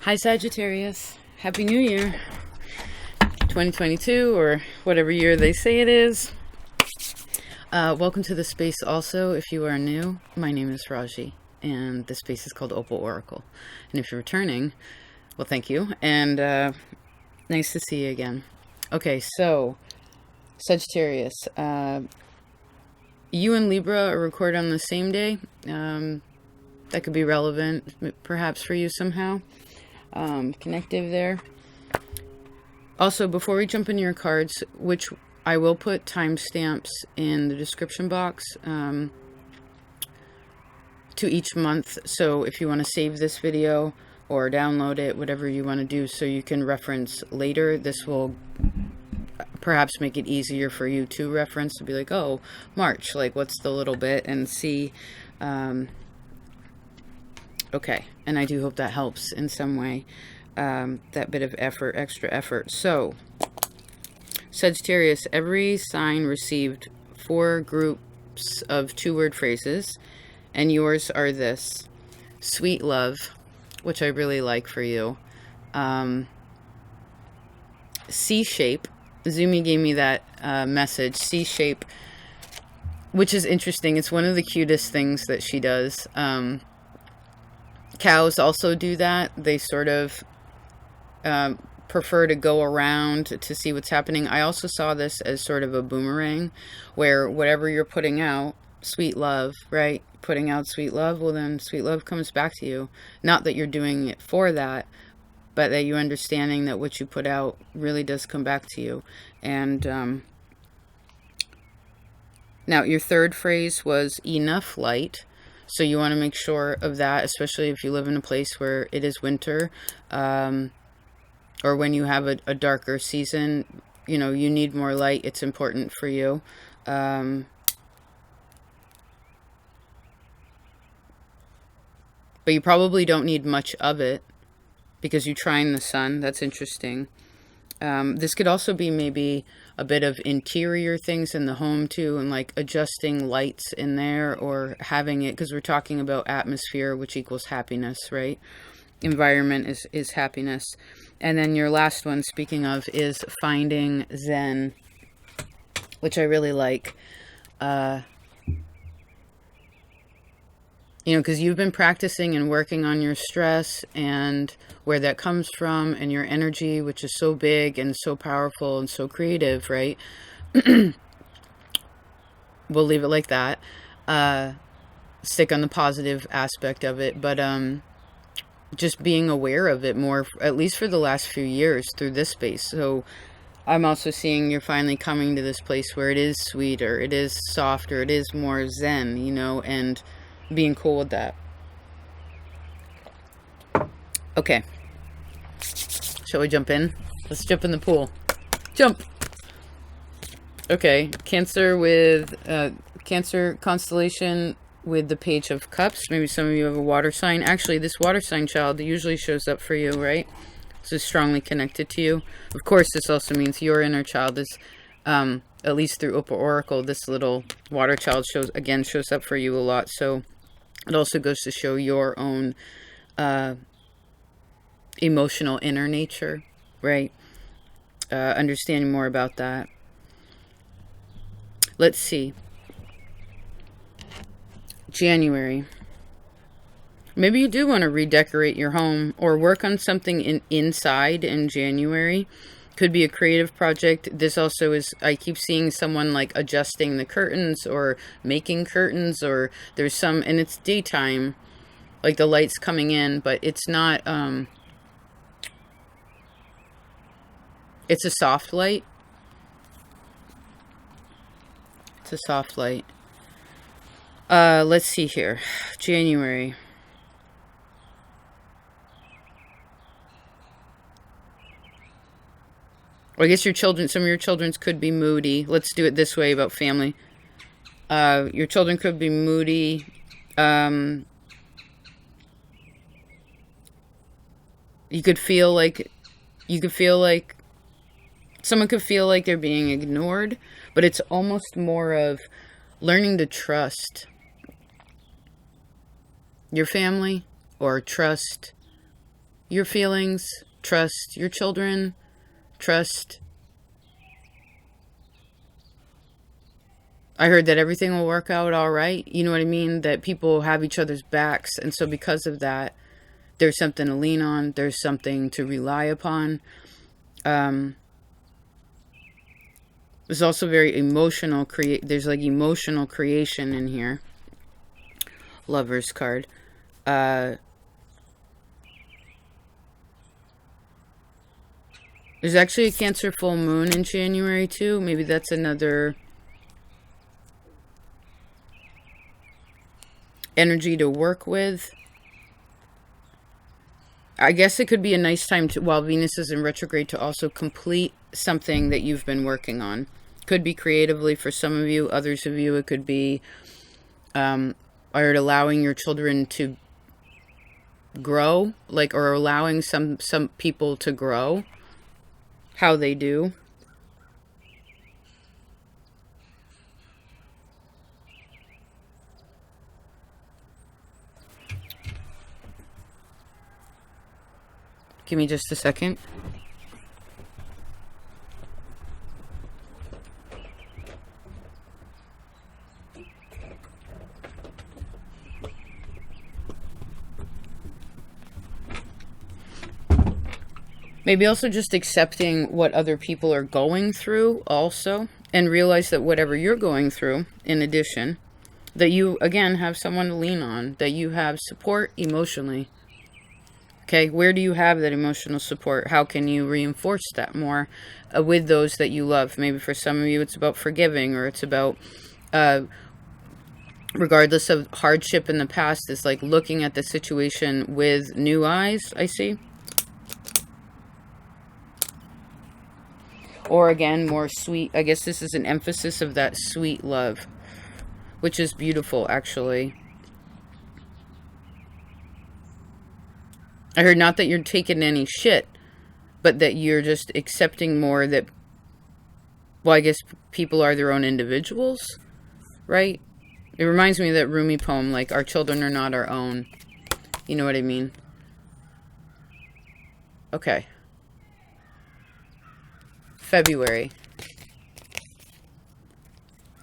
Hi Sagittarius, Happy New Year 2022 or whatever year they say it is. Welcome to the space also. If you are new, my name is Raaji and the space is called Opal Oracle. And if you're returning, well, thank you, and nice to see you again. Okay, so Sagittarius, you and Libra are recorded on the same day. That could be relevant perhaps for you somehow. Connective there. Also, before we jump into your cards, which I will put timestamps in the description box to each month, so if you want to save this video or download it, whatever you want to do, so you can reference later, this will perhaps make it easier for you to reference, to be like, oh, March, like what's the little bit, and see. Okay, and I do hope that helps in some way, that bit of effort, extra effort. So, Sagittarius, every sign received 4 groups of 2-word phrases, and yours are this: sweet love, which I really like for you, C-shape. Zumi gave me that message, C-shape, which is interesting. It's one of the cutest things that she does. Cows also do that. They sort of prefer to go around to see what's happening. I also saw this as sort of a boomerang, where whatever you're putting out, sweet love, right? Putting out sweet love, well then sweet love comes back to you. Not that you're doing it for that, but that you're understanding that what you put out really does come back to you. And now your third phrase was enough light. So you want to make sure of that, especially if you live in a place where it is winter, or when you have a darker season, you know, you need more light. It's important for you. But you probably don't need much of it because you trine the sun. That's interesting. This could also be maybe a bit of interior things in the home too, and like adjusting lights in there, or having it, because we're talking about atmosphere, which equals happiness, right? Environment is happiness. And then your last one, speaking of, is finding Zen, which I really like. You know, because you've been practicing and working on your stress and where that comes from, and your energy, which is so big and so powerful and so creative, right? We'll leave it like that. Stick on the positive aspect of it, but just being aware of it more, at least for the last few years through this space. So I'm also seeing you're finally coming to this place where it is sweeter, it is softer, it is more Zen, you know, and being cool with that. Okay, shall we jump in? Let's jump in the pool. Jump. Okay, Cancer with Cancer constellation with the Page of Cups. Maybe some of you have a water sign. Actually, this water sign child usually shows up for you, right? This is strongly connected to you. Of course, this also means your inner child is, at least through Opal Oracle, this little water child shows up for you a lot. So it also goes to show your own emotional inner nature, right? Understanding more about that. Let's see. January. Maybe you do want to redecorate your home or work on something inside in January. Could be a creative project. This also is, I keep seeing someone like adjusting the curtains or making curtains, or there's some, and it's daytime, like the light's coming in, but it's not, it's a soft light. It's a soft light. Let's see here. January. Well, I guess your children, some of your children's could be moody. Let's do it this way about family. Your children could be moody. You could feel like someone could feel like they're being ignored, but it's almost more of learning to trust your family or trust your feelings, trust your children, trust. I heard that everything will work out all right. You know what I mean? That people have each other's backs. And so because of that, there's something to lean on. There's something to rely upon. There's also very emotional there's like emotional creation in here. Lover's card. There's actually a Cancer full moon in January too. Maybe that's another energy to work with. I guess it could be a nice time to, while Venus is in retrograde, to also complete something that you've been working on. Could be creatively for some of you. Others of you, it could be allowing your children to grow, like, or allowing some people to grow how they do. Give me just a second. Maybe also just accepting what other people are going through also, and realize that whatever you're going through, in addition, that you, again, have someone to lean on, that you have support emotionally. Okay, where do you have that emotional support? How can you reinforce that more with those that you love? Maybe for some of you it's about forgiving, or it's about, regardless of hardship in the past, it's like looking at the situation with new eyes, I see. Or again, more sweet. I guess this is an emphasis of that sweet love, which is beautiful, actually. I heard not that you're taking any shit, but that you're just accepting more that, well, I guess people are their own individuals, right? It reminds me of that Rumi poem, like, our children are not our own. You know what I mean? Okay. February.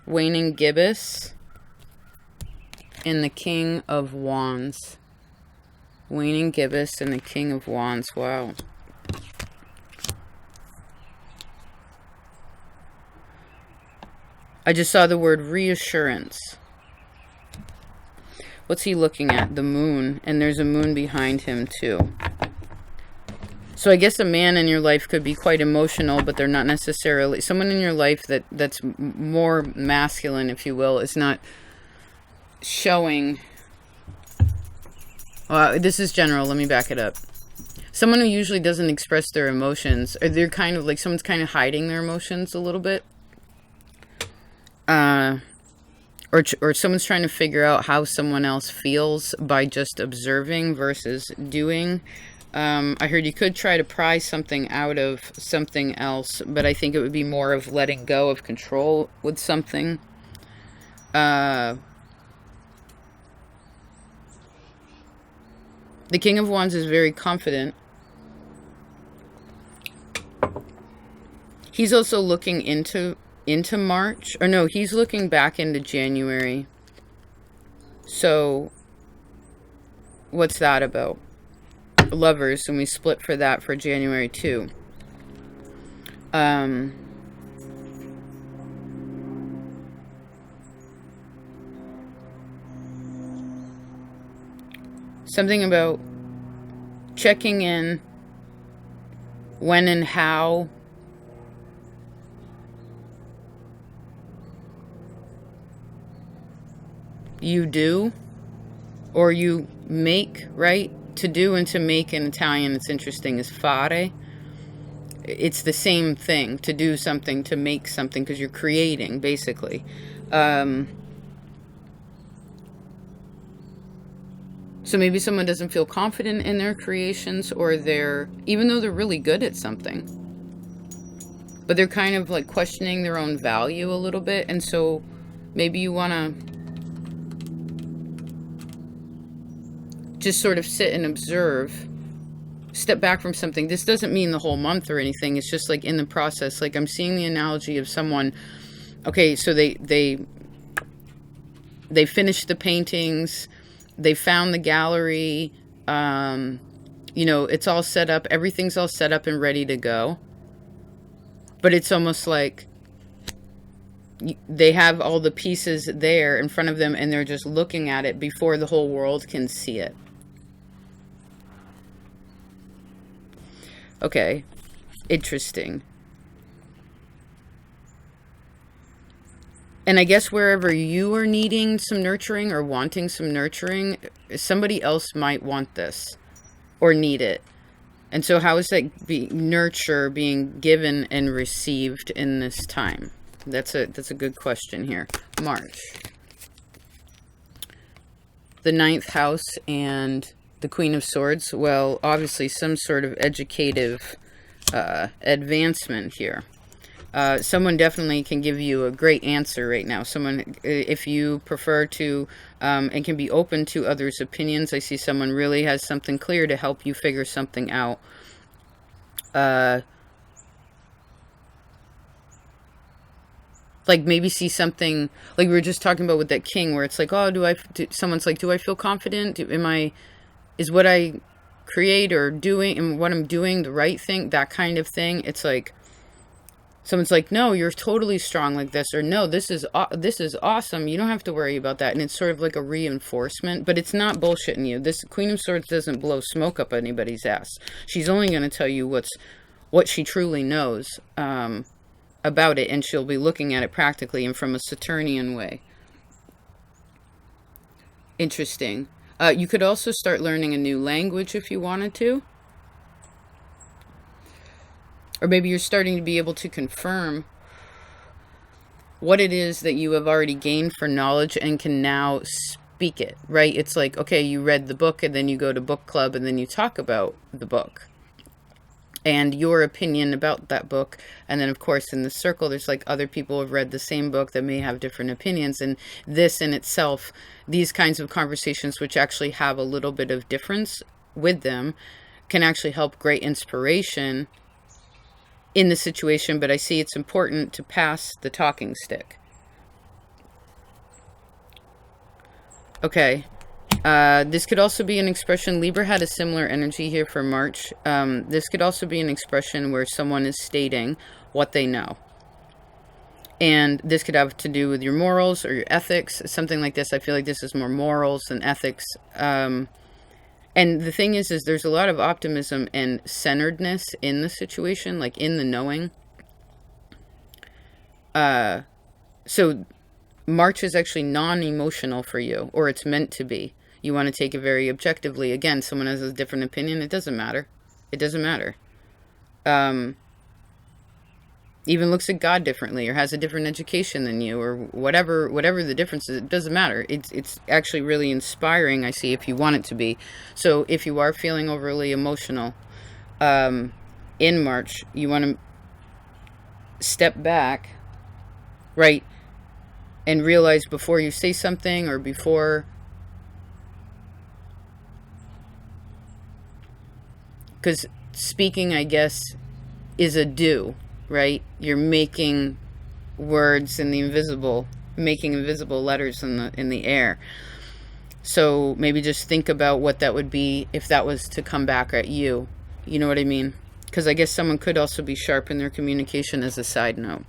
Waning gibbous and the King of Wands. Waning gibbous and the King of Wands. Wow. I just saw the word reassurance. What's he looking at? The moon. And there's a moon behind him too. So I guess a man in your life could be quite emotional, but they're not necessarily... Someone in your life that's more masculine, if you will, is not showing... this is general. Let me back it up. Someone who usually doesn't express their emotions, or they're kind of like, someone's kind of hiding their emotions a little bit. Or someone's trying to figure out how someone else feels by just observing versus doing. I heard you could try to pry something out of something else, but I think it would be more of letting go of control with something. The King of Wands is very confident. He's also looking into March. Or no, he's looking back into January. So, what's that about? Lovers, and we split for that for January too. Something about checking in when and how you do, or you make, right? To do and to make in Italian, it's interesting, is fare. It's the same thing, to do something, to make something, because you're creating, basically. So maybe someone doesn't feel confident in their creations, or even though they're really good at something, but they're kind of like questioning their own value a little bit. And so maybe you want to just sort of sit and observe step back from something. This doesn't mean the whole month or anything. It's just like in the process. Like I'm seeing the analogy of someone, okay, so they finished the paintings, they found the gallery, you know, it's all set up, everything's all set up and ready to go. But it's almost like they have all the pieces there in front of them and they're just looking at it before the whole world can see it. Okay, interesting. And I guess wherever you are needing some nurturing or wanting some nurturing, somebody else might want this or need it. And so how is that nurture being given and received in this time? That's a good question here. March. The 9th house and the Queen of Swords. Well, obviously some sort of educative advancement here. Someone definitely can give you a great answer right now. Someone, if you prefer to, and can be open to others' opinions. I see someone really has something clear to help you figure something out. Like maybe see something, like we were just talking about with that king, where it's like, oh, someone's like, do I feel confident? Is what I create or doing and what I'm doing the right thing? That kind of thing. It's like, someone's like, no, you're totally strong like this, or no, this is awesome. You don't have to worry about that. And it's sort of like a reinforcement, but it's not bullshitting you. This Queen of Swords doesn't blow smoke up anybody's ass. She's only going to tell you what she truly knows about it, and she'll be looking at it practically and from a Saturnian way. Interesting. You could also start learning a new language if you wanted to. Or maybe you're starting to be able to confirm what it is that you have already gained for knowledge and can now speak it, right? It's like, okay, you read the book and then you go to book club and then you talk about the book and your opinion about that book. And then, of course, in the circle, there's like other people who have read the same book that may have different opinions. And this in itself, these kinds of conversations, which actually have a little bit of difference with them, can actually help great inspiration in the situation. But I see it's important to pass the talking stick. Okay. This could also be an expression. Libra had a similar energy here for March. This could also be an expression where someone is stating what they know. And this could have to do with your morals or your ethics, something like this. I feel like this is more morals than ethics. And the thing is there's a lot of optimism and centeredness in the situation, like in the knowing. So March is actually non-emotional for you, or it's meant to be. You want to take it very objectively. Again, someone has a different opinion. It doesn't matter. It doesn't matter. Even looks at God differently, or has a different education than you, or whatever the difference is. It doesn't matter. It's actually really inspiring, I see, if you want it to be. So if you are feeling overly emotional in March, you want to step back, right, and realize before you say something, or before, because speaking, I guess, is a do, right? You're making words in the invisible, making invisible letters in the air. So maybe just think about what that would be if that was to come back at you. You know what I mean? Because I guess someone could also be sharp in their communication, as a side note.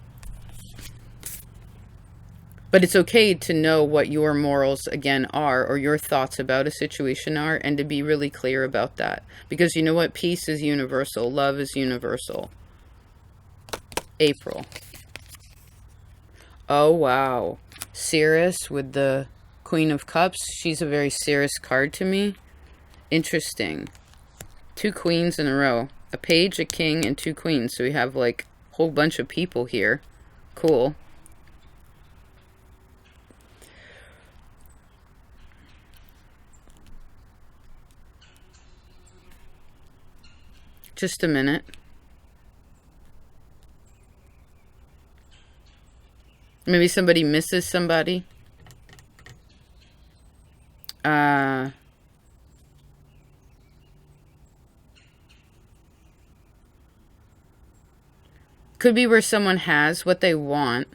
But it's okay to know what your morals, again, are, or your thoughts about a situation are, and to be really clear about that. Because you know what? Peace is universal. Love is universal. April. Oh, wow. Cirrus with the Queen of Cups. She's a very Cirrus card to me. Interesting. 2 queens in a row. A page, a king, and 2 queens. So we have like a whole bunch of people here. Cool. Just a minute. Maybe somebody misses somebody. Could be where someone has what they want,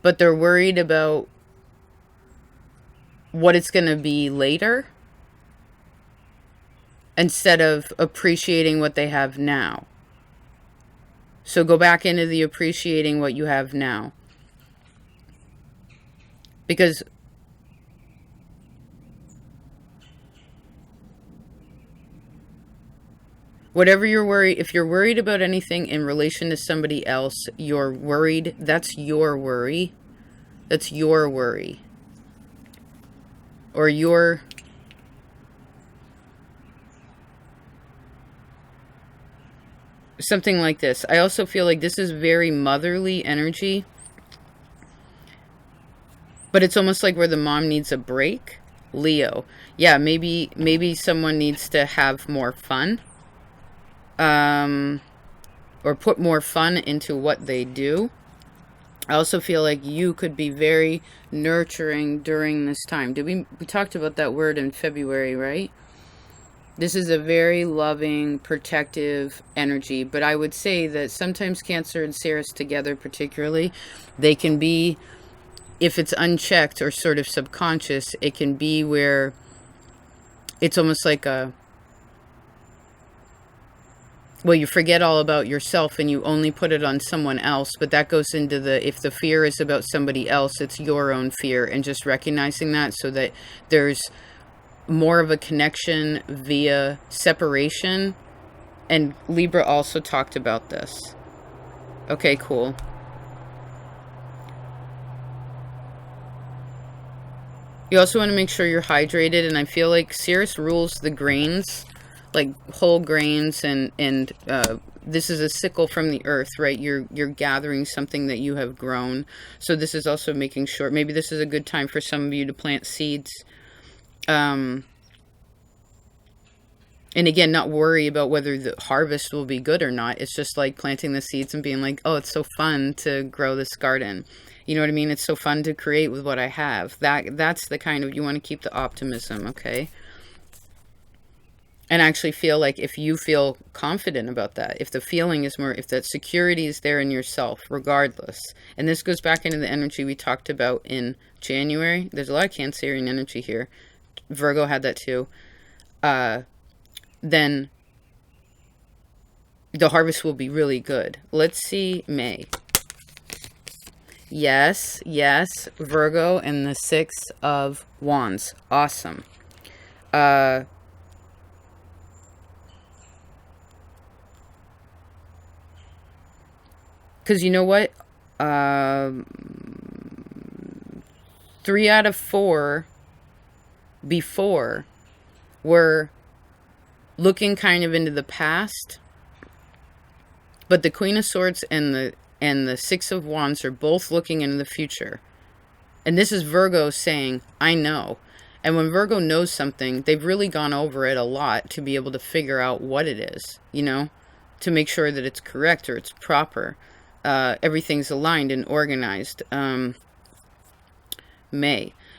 but they're worried about what it's going to be later instead of appreciating what they have now. So go back into the appreciating what you have now. Because whatever you're worried, if you're worried about anything in relation to somebody else, you're worried, that's your worry. That's your worry. Or your... something like this. I also feel like this is very motherly energy. But it's almost like where the mom needs a break. Leo. Yeah, maybe someone needs to have more fun. Or put more fun into what they do. I also feel like you could be very nurturing during this time. We talked about that word in February, right? This is a very loving, protective energy. But I would say that sometimes Cancer and Ceres together particularly, they can be, if it's unchecked or sort of subconscious, it can be where it's almost like a... well, you forget all about yourself and you only put it on someone else. But that goes into the, if the fear is about somebody else, it's your own fear. And just recognizing that so that there's more of a connection via separation. And Libra also talked about this. Okay, cool. You also want to make sure you're hydrated. And I feel like Ceres rules the grains, like whole grains, and this is a sickle from the earth, right? You're gathering something that you have grown. So this is also making sure, maybe this is a good time for some of you to plant seeds. And again, not worry about whether the harvest will be good or not. It's just like planting the seeds and being like, oh, it's so fun to grow this garden. You know what I mean? It's so fun to create with what I have. That's the kind of, you want to keep the optimism, okay? And actually feel like if you feel confident about that, if the feeling is more, if that security is there in yourself, regardless. And this goes back into the energy we talked about in January. There's a lot of Cancerian energy here. Virgo had that too. Then the harvest will be really good. Let's see May. Yes, Virgo and the Six of Wands. Awesome. Because you know what? 3 out of 4 before were looking kind of into the past. But the Queen of Swords and the Six of Wands are both looking into the future. And this is Virgo saying, I know. And when Virgo knows something, they've really gone over it a lot to be able to figure out what it is, you know, to make sure that it's correct or it's proper. Everything's aligned and organized.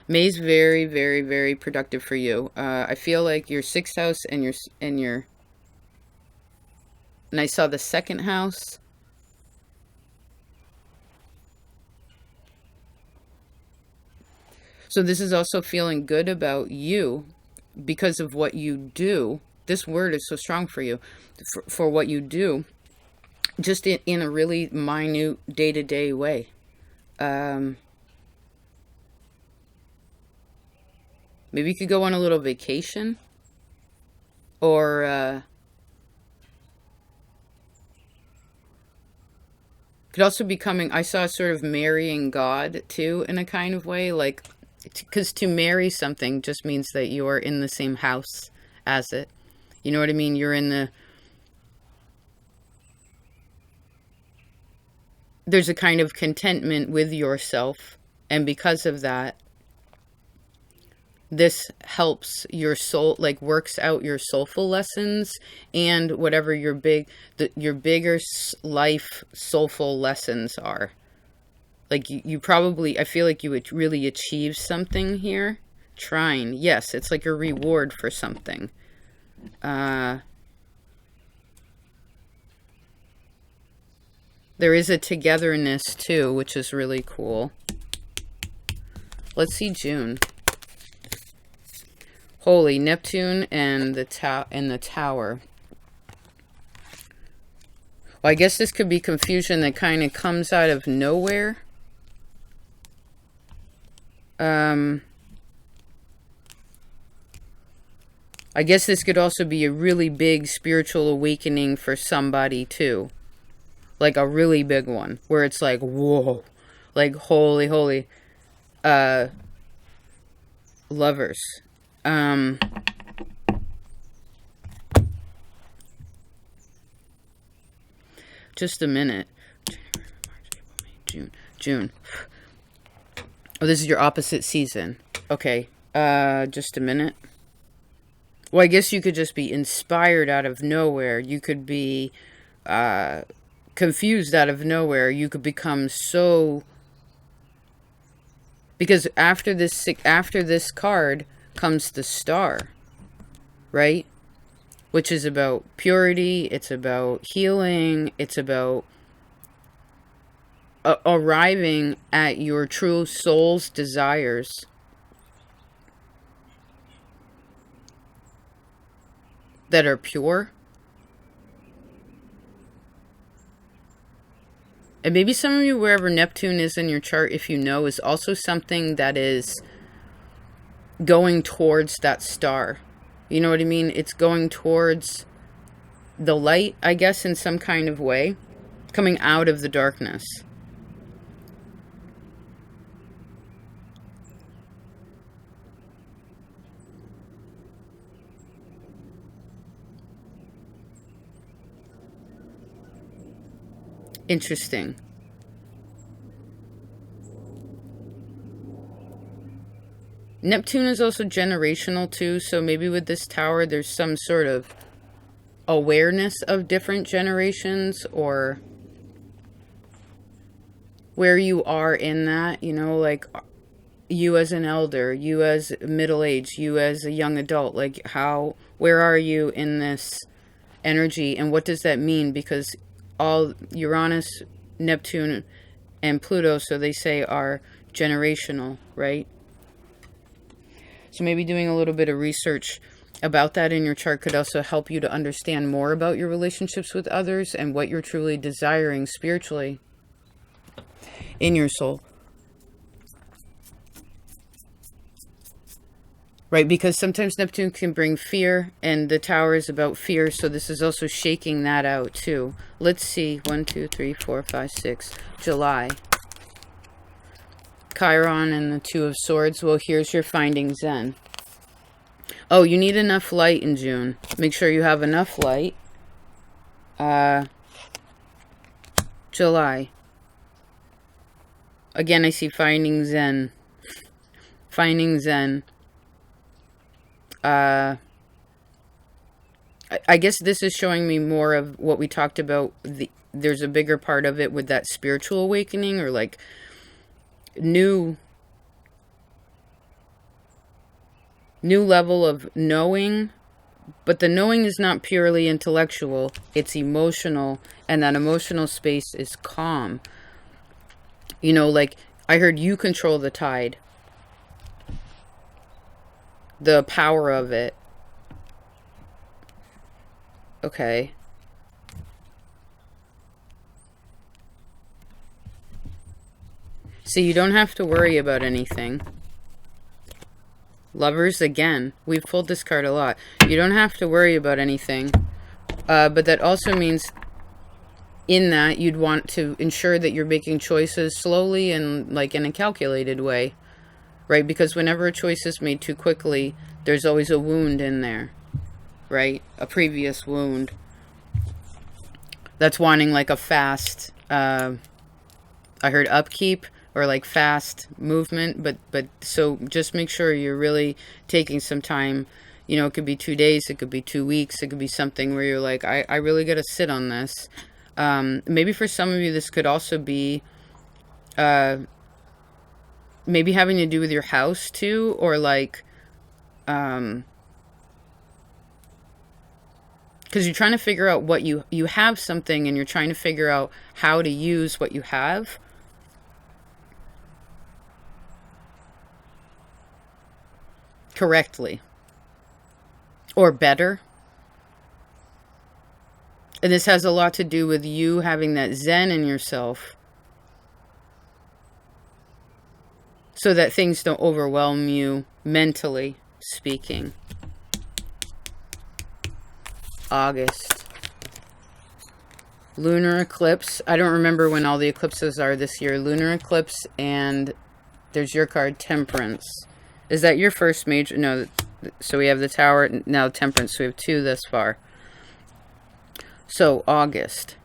May's very, very, very productive for you. I feel like your 6th house and I saw the 2nd house. So this is also feeling good about you because of what you do. This word is so strong for you, for what you do, just in a really minute day-to-day way. Maybe you could go on a little vacation, or could also be coming, I saw sort of marrying God too, in a kind of way, like, because to marry something just means that you're in the same house as it. You know what I mean? You're in the... There's a kind of contentment with yourself, and because of that, this helps your soul, like works out your soulful lessons and whatever your bigger life soulful lessons are. Like you probably, I feel like you would really achieve something here. Trine, yes, it's like a reward for something. There is a togetherness too, which is really cool. Let's see June. Holy Neptune and the tower. Well, I guess this could be confusion that kind of comes out of nowhere. I guess this could also be a really big spiritual awakening for somebody too. Like a really big one. Where it's like, whoa. Like, holy, holy. Lovers. Just a minute. June. Oh, this is your opposite season. Okay. Just a minute. Well, I guess you could just be inspired out of nowhere. You could be confused out of nowhere. You could become so... Because after this card comes the star, right? Which is about purity. It's about healing. It's about arriving at your true soul's desires. That are pure. And maybe some of you, wherever Neptune is in your chart, if you know, is also something that is going towards that star. You know what I mean? It's going towards the light, I guess, in some kind of way. Coming out of the darkness. Interesting. Neptune is also generational too, so maybe with this tower there's some sort of awareness of different generations, or where you are in that, you know, like you as an elder, you as middle age, you as a young adult, like where are you in this energy, and what does that mean? Because all Uranus, Neptune, and Pluto, so they say, are generational, right? So maybe doing a little bit of research about that in your chart could also help you to understand more about your relationships with others and what you're truly desiring spiritually in your soul. Right, because sometimes Neptune can bring fear, and the tower is about fear, so this is also shaking that out too. Let's see, 1, 2, 3, 4, 5, 6, July. Chiron and the Two of Swords. Well, here's your finding Zen. Oh, you need enough light in June. Make sure you have enough light. July. Again, I see finding Zen. Finding Zen. I guess this is showing me more of what we talked about. There's a bigger part of it with that spiritual awakening, or like new level of knowing, but the knowing is not purely intellectual, it's emotional, and that emotional space is calm. You know, like I heard you control the tide. The power of it. Okay. So you don't have to worry about anything. Lovers, again. We've pulled this card a lot. You don't have to worry about anything. But that also means in that you'd want to ensure that you're making choices slowly and like in a calculated way. Right? Because whenever a choice is made too quickly, there's always a wound in there. Right? A previous wound. That's wanting like a fast, I heard upkeep, or like fast movement, but so just make sure you're really taking some time. You know, it could be 2 days, it could be 2 weeks, it could be something where you're like, I really got to sit on this. Maybe for some of you, this could also be maybe having to do with your house too, or like Because you're trying to figure out what you have something, and you're trying to figure out how to use what you have. Correctly. Or better. And this has a lot to do with you having that zen in yourself, so that things don't overwhelm you, mentally speaking. August. Lunar eclipse. I don't remember when all the eclipses are this year. Lunar eclipse, and there's your card, Temperance. Is that your first major? No. So we have the Tower, now Temperance. So we have 2 thus far. So, August.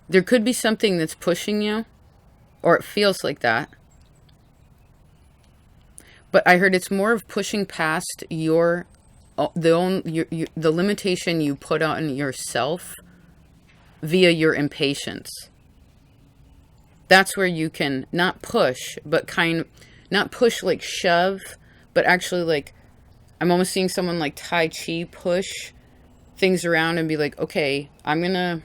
There could be something that's pushing you, or it feels like that. But I heard it's more of pushing past the limitation you put on yourself via your impatience. That's where you can not push, but not push like shove, but actually like, I'm almost seeing someone like Tai Chi push things around and be like, okay, I'm gonna,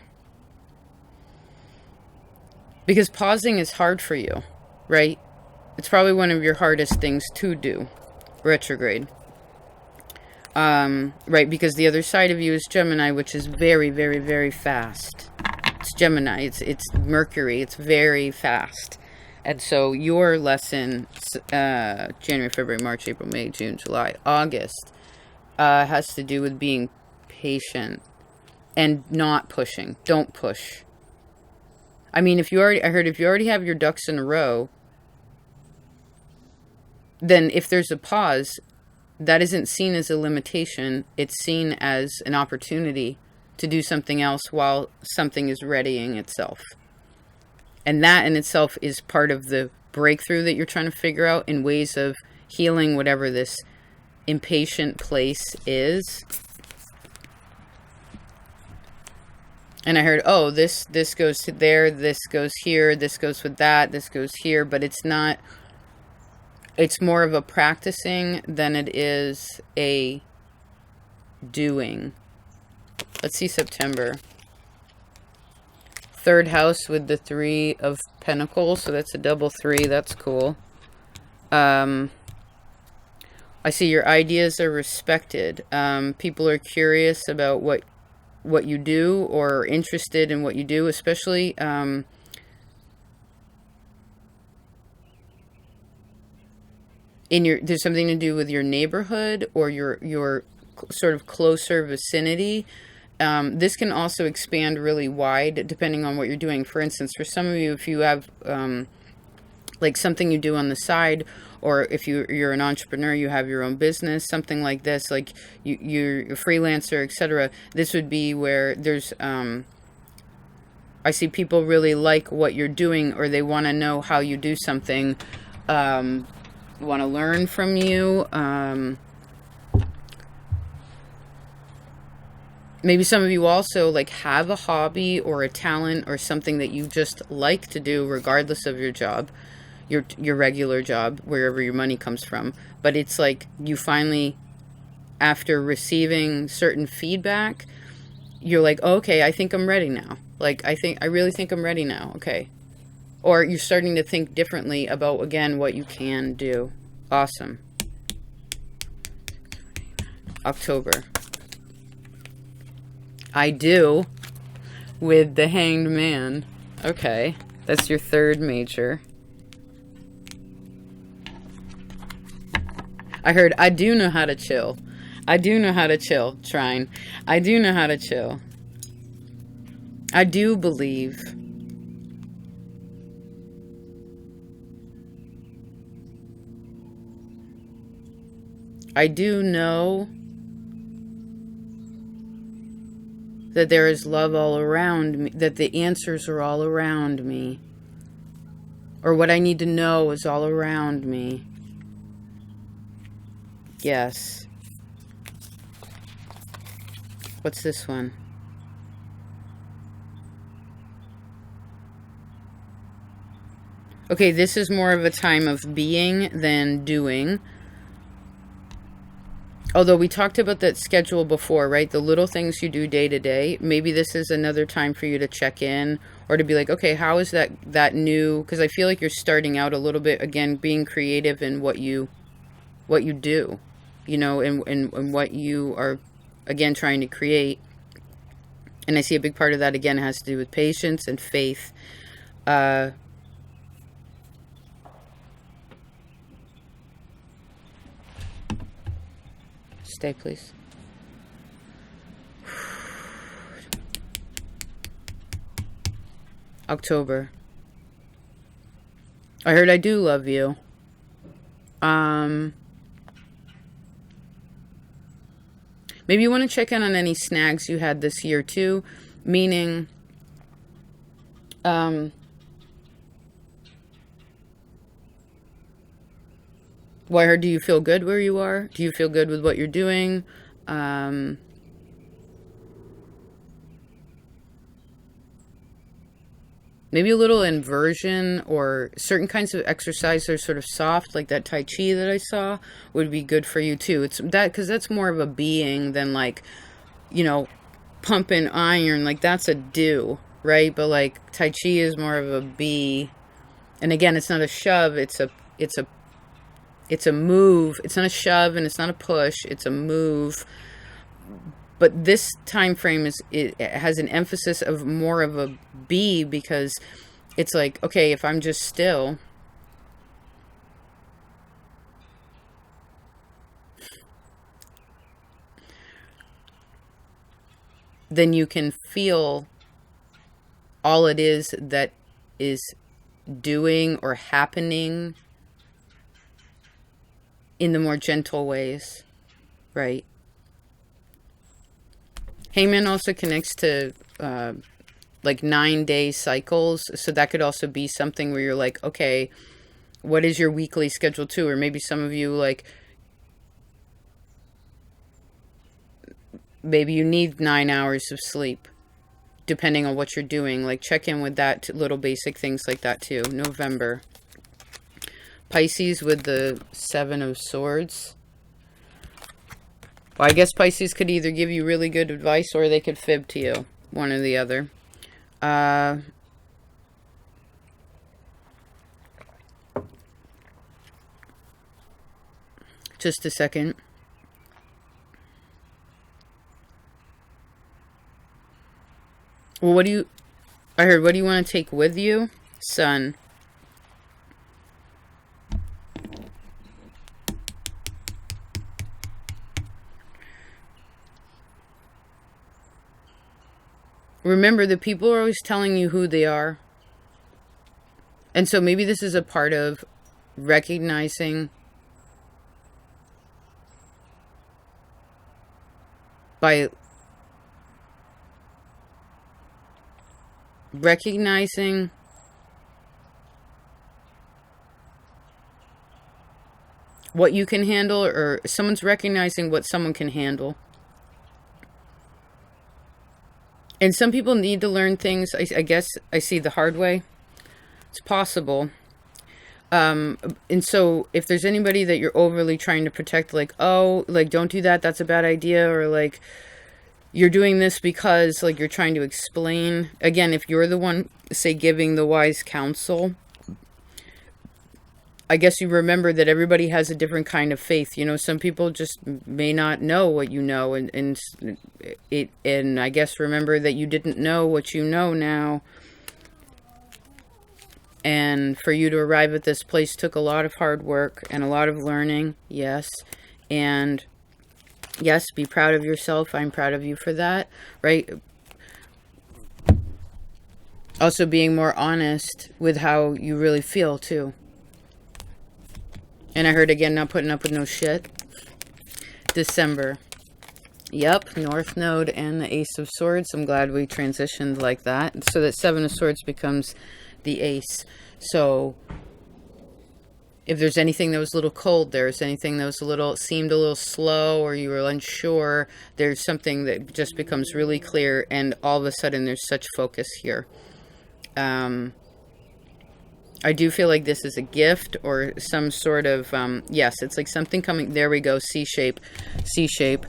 because pausing is hard for you, right? It's probably one of your hardest things to do, retrograde. Right, because the other side of you is Gemini, which is very, very, very fast. It's Gemini, it's Mercury, it's very fast. And so your lesson, January, February, March, April, May, June, July, August, has to do with being patient and not pushing. Don't push. I mean, if you already have your ducks in a row, then if there's a pause, that isn't seen as a limitation. It's seen as an opportunity to do something else while something is readying itself. And that in itself is part of the breakthrough that you're trying to figure out in ways of healing whatever this impatient place is. And I heard, oh, this goes to there, this goes here, this goes with that, this goes here, but it's not, it's more of a practicing than it is a doing. Let's see September. 3rd house with the 3 of Pentacles, so that's a double 3, that's cool. I see your ideas are respected. People are curious about what you do, or interested in what you do, especially there's something to do with your neighborhood or your sort of closer vicinity. This can also expand really wide depending on what you're doing. For instance, for some of you, if you have like something you do on the side, or if you're an entrepreneur, you have your own business, something like this, like you're a freelancer, etc. This would be where there's, I see people really like what you're doing, or they want to know how you do something, want to learn from you. Maybe some of you also like have a hobby or a talent or something that you just like to do regardless of your job, your regular job, wherever your money comes from. But it's like you finally, after receiving certain feedback, you're like, oh, okay, I think I'm ready now. Like, I really think I'm ready now. Okay. Or you're starting to think differently about, again, what you can do. Awesome. October. I do, with the Hanged Man. Okay, that's your 3rd major. I heard, I do know how to chill. I do know how to chill, Trine. I do know how to chill. I do believe. I do know that there is love all around me, that the answers are all around me, or what I need to know is all around me. Yes. What's this one? Okay, this is more of a time of being than doing. Although we talked about that schedule before, right? The little things you do day to day. Maybe this is another time for you to check in or to be like, okay, how is that new? Because I feel like you're starting out a little bit, again, being creative in what you do, you know, and what you are, again, trying to create. And I see a big part of that, again, has to do with patience and faith. Stay, please. October. I heard I do love you. Maybe you want to check in on any snags you had this year too, meaning, well, I heard, do you feel good where you are? Do you feel good with what you're doing? Maybe a little inversion or certain kinds of exercise that are sort of soft, like that Tai Chi that I saw, would be good for you too. It's that, because that's more of a being than like, you know, pumping iron. Like that's a do, right? But like Tai Chi is more of a be. And again, it's not a shove. It's a move. It's not a shove and it's not a push. It's a move. But this time frame it has an emphasis of more of a be, because it's like, okay, if I'm just still, then you can feel all it is that is doing or happening in the more gentle ways, right? Hangman also connects to like 9-day cycles. So that could also be something where you're like, okay, what is your weekly schedule too? Or maybe some of you, like, maybe you need 9 hours of sleep, depending on what you're doing. Like check in with that, little basic things like that too. November. Pisces with the 7 of Swords. Well, I guess Pisces could either give you really good advice or they could fib to you. One or the other. Just a second. Well, what do you want to take with you? Sun. Remember, the people are always telling you who they are. And so maybe this is a part of recognizing what you can handle, or someone's recognizing what someone can handle. And some people need to learn things, I guess I see, the hard way. It's possible. And so if there's anybody that you're overly trying to protect, like, oh, like, don't do that, that's a bad idea, or like, you're doing this because, like, you're trying to explain. Again, if you're the one, say, giving the wise counsel, I guess you remember that everybody has a different kind of faith. You know, some people just may not know what you know, and I guess remember that you didn't know what you know now. And for you to arrive at this place took a lot of hard work and a lot of learning. Yes. And yes, be proud of yourself. I'm proud of you for that, right? Also being more honest with how you really feel too. And I heard, again, not putting up with no shit. December. Yep, North Node and the Ace of Swords. I'm glad we transitioned like that. So that 7 of Swords becomes the Ace. So if there's anything that was a little cold, there's anything that was seemed a little slow, or you were unsure, there's something that just becomes really clear, and all of a sudden there's such focus here. I do feel like this is a gift or some sort of, yes, it's like something coming. There we go. C shape, C shape,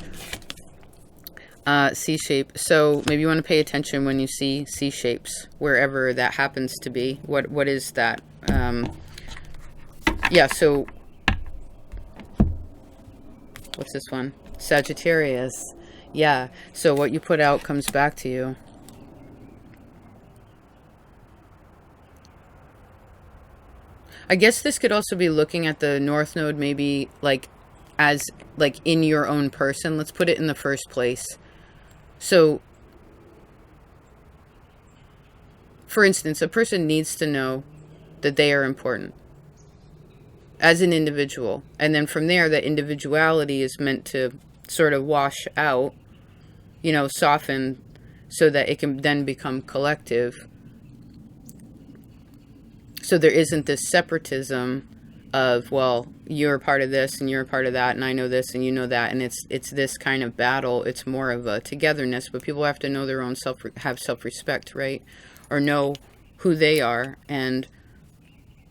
C shape. So maybe you want to pay attention when you see C shapes, wherever that happens to be. What is that? Yeah, so what's this one? Sagittarius. Yeah, so what you put out comes back to you. I guess this could also be looking at the North Node maybe like as like in your own person. Let's put it in the first place. So, for instance, a person needs to know that they are important as an individual. And then from there, that individuality is meant to sort of wash out, you know, soften so that it can then become collective. So there isn't this separatism of, well, you're a part of this and you're a part of that and I know this and you know that, and it's this kind of battle. It's more of a togetherness, but people have to know their own have self-respect, right? Or know who they are and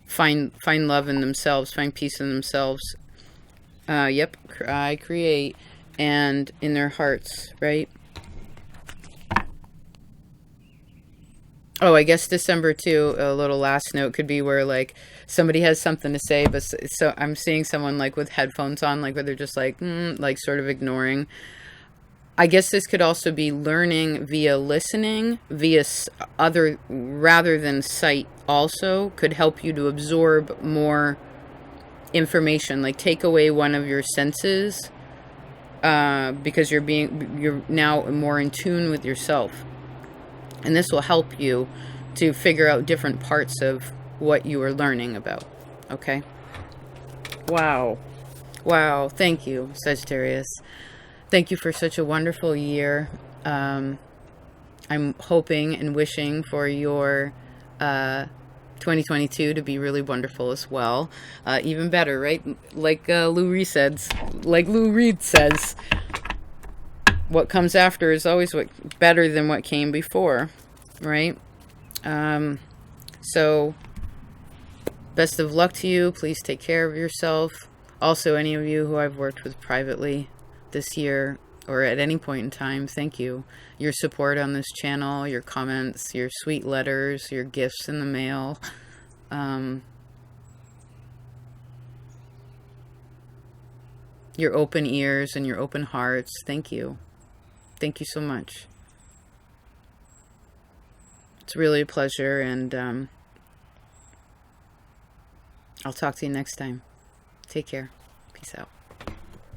find love in themselves, find peace in themselves. Yep, I create, and in their hearts, right? Oh, I guess December too, a little last note could be where like somebody has something to say, but so I'm seeing someone like with headphones on, like where they're just like, like sort of ignoring. I guess this could also be learning via listening, via other, rather than sight also, could help you to absorb more information, like take away one of your senses, because you're now more in tune with yourself. And this will help you to figure out different parts of what you are learning about. Okay? Wow. Wow. Thank you, Sagittarius. Thank you for such a wonderful year. I'm hoping and wishing for your 2022 to be really wonderful as well. Even better, right? Like Lou Reed says, what comes after is always better than what came before, right? So best of luck to you. Please take care of yourself. Also, any of you who I've worked with privately this year or at any point in time, thank you. Your support on this channel, your comments, your sweet letters, your gifts in the mail. Your open ears and your open hearts. Thank you. Thank you so much. It's really a pleasure, and I'll talk to you next time. Take care. Peace out.